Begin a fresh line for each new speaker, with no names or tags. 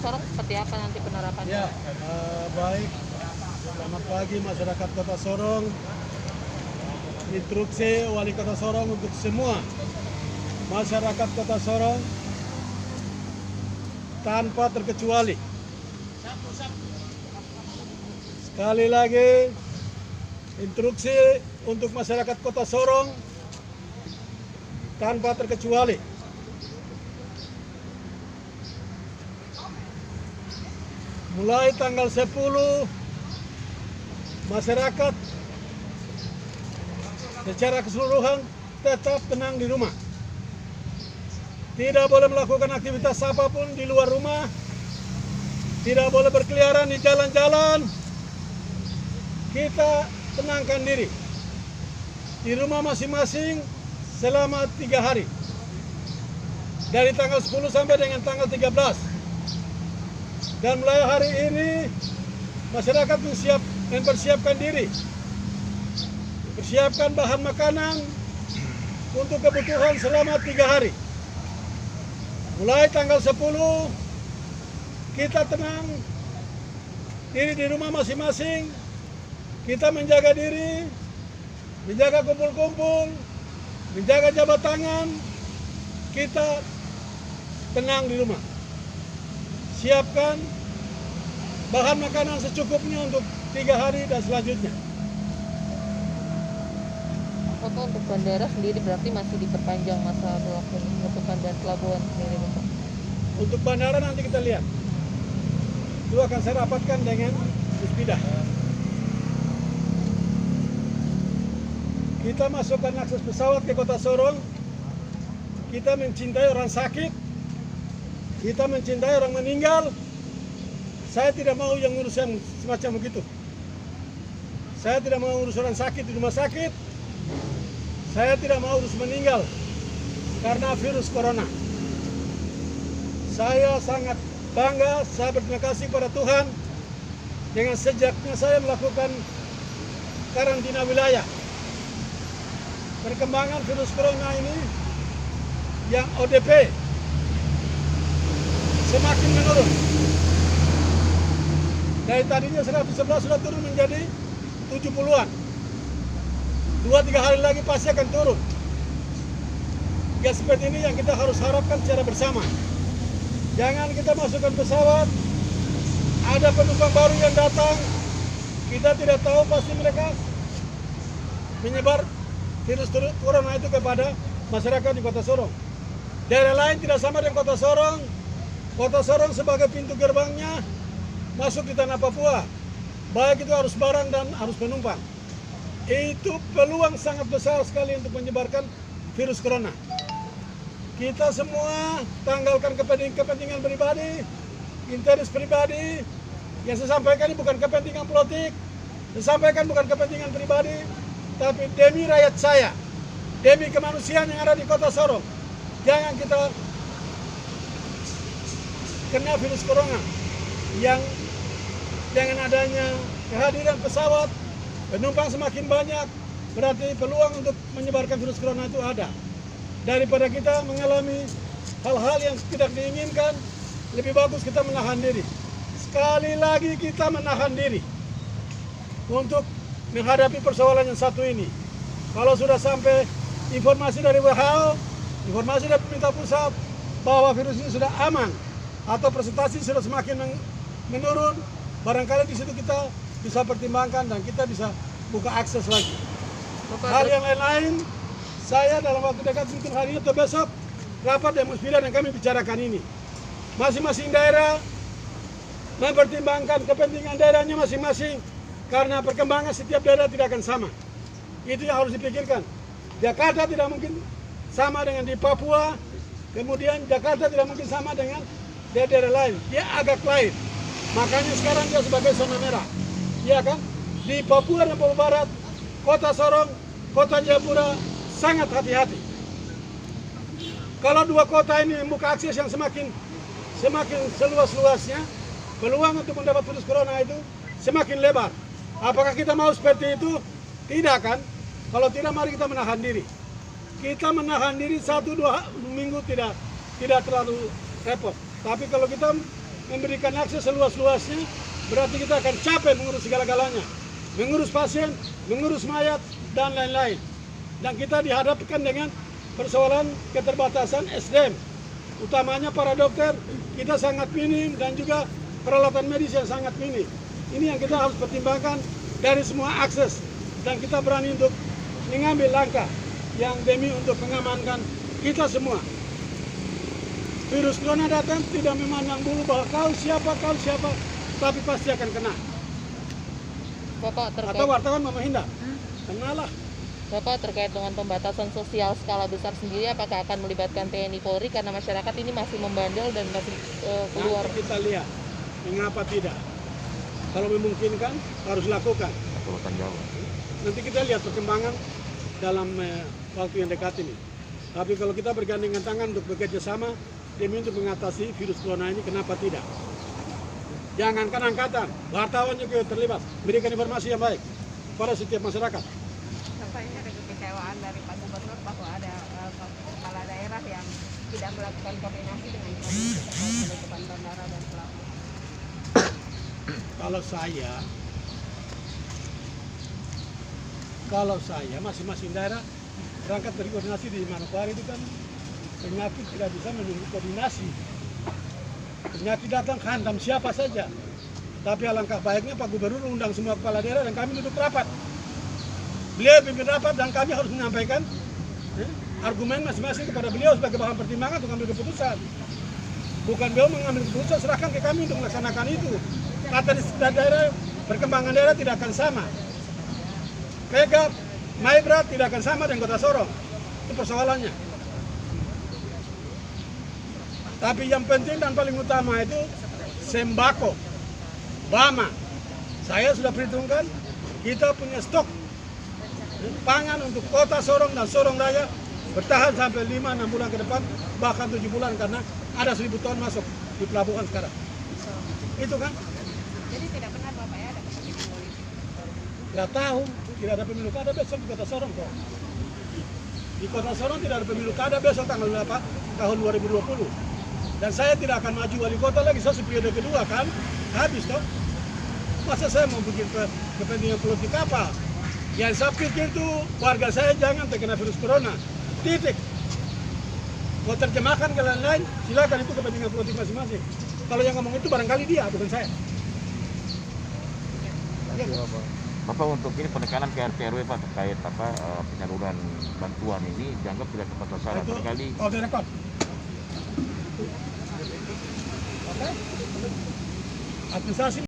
Sorong seperti apa nanti penerapannya?
Ya, baik. Selamat pagi masyarakat Kota Sorong. Instruksi Wali Kota Sorong untuk semua masyarakat Kota Sorong tanpa terkecuali. Sekali lagi, instruksi untuk masyarakat Kota Sorong tanpa terkecuali. Mulai tanggal 10, masyarakat secara keseluruhan tetap tenang di rumah. Tidak boleh melakukan aktivitas apapun di luar rumah. Tidak boleh berkeliaran di jalan-jalan. Kita tenangkan diri di rumah masing-masing selama 3 hari. Dari tanggal 10 sampai dengan tanggal 13. Dan mulai hari ini masyarakat mempersiapkan diri, persiapkan bahan makanan untuk kebutuhan selama 3 hari. Mulai tanggal 10 kita tenang diri di rumah masing-masing, kita menjaga diri, menjaga kumpul-kumpul, menjaga jabat tangan, kita tenang di rumah. Siapkan bahan makanan secukupnya untuk 3 hari dan selanjutnya.
Apakah untuk bandara sendiri berarti masih diperpanjang masa berlaku penutupan dan pelabuhan sendiri, Bapak?
Untuk bandara nanti kita lihat. Itu akan saya rapatkan dengan Puspida. Kita masukkan akses pesawat ke Kota Sorong. Kita mencintai orang sakit. Kita mencintai orang meninggal. Saya tidak mau yang ngurus yang semacam begitu. Saya tidak mau urus orang sakit di rumah sakit. Saya tidak mau urus meninggal karena virus corona. Saya sangat bangga, saya berterima kasih kepada Tuhan dengan sejaknya saya melakukan karantina wilayah. Perkembangan virus corona ini yang ODP semakin menurun. Dari tadinya 111 sudah turun menjadi 70-an. 2-3 hari lagi pasti akan turun. Ya seperti ini yang kita harus harapkan secara bersama. Jangan kita masukkan pesawat, ada penumpang baru yang datang, kita tidak tahu pasti mereka menyebar virus corona itu kepada masyarakat di Kota Sorong. Daerah lain tidak sama dengan Kota Sorong. Kota Sorong sebagai pintu gerbangnya masuk di tanah Papua. Baik itu arus barang dan arus penumpang. Itu peluang sangat besar sekali untuk menyebarkan virus corona. Kita semua tanggalkan kepentingan pribadi, interest pribadi. Yang saya sampaikan ini bukan kepentingan politik. Saya sampaikan bukan kepentingan pribadi, tapi demi rakyat saya, demi kemanusiaan yang ada di Kota Sorong. Jangan kita kena virus corona yang dengan adanya kehadiran pesawat, penumpang semakin banyak, berarti peluang untuk menyebarkan virus corona itu ada. Daripada kita mengalami hal-hal yang tidak diinginkan, lebih bagus kita menahan diri. Sekali lagi kita menahan diri untuk menghadapi persoalan yang satu ini. Kalau sudah sampai informasi dari WHO, informasi dari pemerintah pusat bahwa virus ini sudah aman atau presentasi sudah semakin menurun, barangkali di situ kita bisa pertimbangkan dan kita bisa buka akses lagi. Hal yang lain-lain, saya dalam waktu dekat mungkin hari ini atau besok rapat dengan Puspida dan kami bicarakan ini. Masing-masing daerah mempertimbangkan kepentingan daerahnya masing-masing karena perkembangan setiap daerah tidak akan sama. Itu yang harus dipikirkan. Jakarta tidak mungkin sama dengan di Papua, kemudian Jakarta tidak mungkin sama dengan daerah lain, dia agak lain. Makanya sekarang dia sebagai zona merah. Iya kan? Di Papua dan Papua Barat, Kota Sorong, Kota Jayapura sangat hati-hati. Kalau dua kota ini membuka akses yang semakin seluas-luasnya, peluang untuk mendapat virus corona itu semakin lebar. Apakah kita mau seperti itu? Tidak kan? Kalau tidak, mari kita menahan diri. Kita menahan diri 1-2 minggu tidak terlalu repot. Tapi kalau kita memberikan akses seluas-luasnya, berarti kita akan capek mengurus segala-galanya. Mengurus pasien, mengurus mayat, dan lain-lain. Dan kita dihadapkan dengan persoalan keterbatasan SDM. Utamanya para dokter, kita sangat minim, dan juga peralatan medis yang sangat minim. Ini yang kita harus pertimbangkan dari semua akses. Dan kita berani untuk mengambil langkah yang demi untuk mengamankan kita semua. Virus corona datang tidak memandang bulu bahwa kau siapa, tapi pasti akan kena.
Bapak terkait,
Atau wartawan mau menghindar, kenalah.
Bapak terkait dengan pembatasan sosial skala besar sendiri, apakah akan melibatkan TNI Polri karena masyarakat ini masih membandel dan masih keluar?
Nanti kita lihat, mengapa tidak? Kalau memungkinkan harus lakukan. Nanti kita lihat perkembangan dalam waktu yang dekat ini. Tapi kalau kita bergandengan tangan untuk bekerja sama demi untuk mengatasi virus corona ini, kenapa tidak? Jangankan angkatan, wartawan juga terlibat, berikan informasi yang baik kepada setiap masyarakat.
Sampainya ada kekecewaan dari Pak Gubernur bahwa ada kepala daerah yang tidak melakukan koordinasi dengan provinsi terkait penutupan bandara dan pelabuhan.
Kalau saya masing-masing daerah berangkat dari koordinasi di Manokwari itu kan penyakit tidak bisa menunggu koordinasi. Penyakit datang hantam siapa saja. Tapi alangkah baiknya Pak Gubernur undang semua kepala daerah dan kami duduk rapat. Beliau pimpin rapat dan kami harus menyampaikan argumen masing-masing kepada beliau sebagai bahan pertimbangan untuk mengambil keputusan. Bukan beliau mengambil keputusan, serahkan ke kami untuk melaksanakan itu. Kata di daerah, perkembangan daerah tidak akan sama. Pegap, Maibrat tidak akan sama dengan Kota Sorong. Itu persoalannya. Tapi yang penting dan paling utama itu sembako, Bama. Saya sudah perhitungkan, kita punya stok pangan untuk Kota Sorong dan Sorong Raya bertahan sampai 5-6 bulan ke depan, bahkan 7 bulan karena ada 1.000 ton masuk di pelabuhan sekarang. Itu kan?
Jadi tidak benar Bapak ya ada kepentingan politik?
Nggak tahu, tidak ada pemilu kada besok di Kota Sorong kok. Di Kota Sorong tidak ada pemilu kada besok tanggal 8 tahun 2020. Dan saya tidak akan maju wali kota lagi, saya periode kedua kan, habis toh. Masa saya mau bikin kepentingan politik apa? Yang saya pikir itu warga saya jangan terkena virus corona, titik. Mau terjemahkan ke lain-lain, silakan, itu kepentingan politik masing-masing. Kalau yang ngomong itu barangkali dia, bukan saya. Ya,
Bapak, untuk ini penekanan ke RT RW Pak terkait penyaluran bantuan ini dianggap tidak tepat sasaran sekali.
Oh, direkod. Oke. Administrasi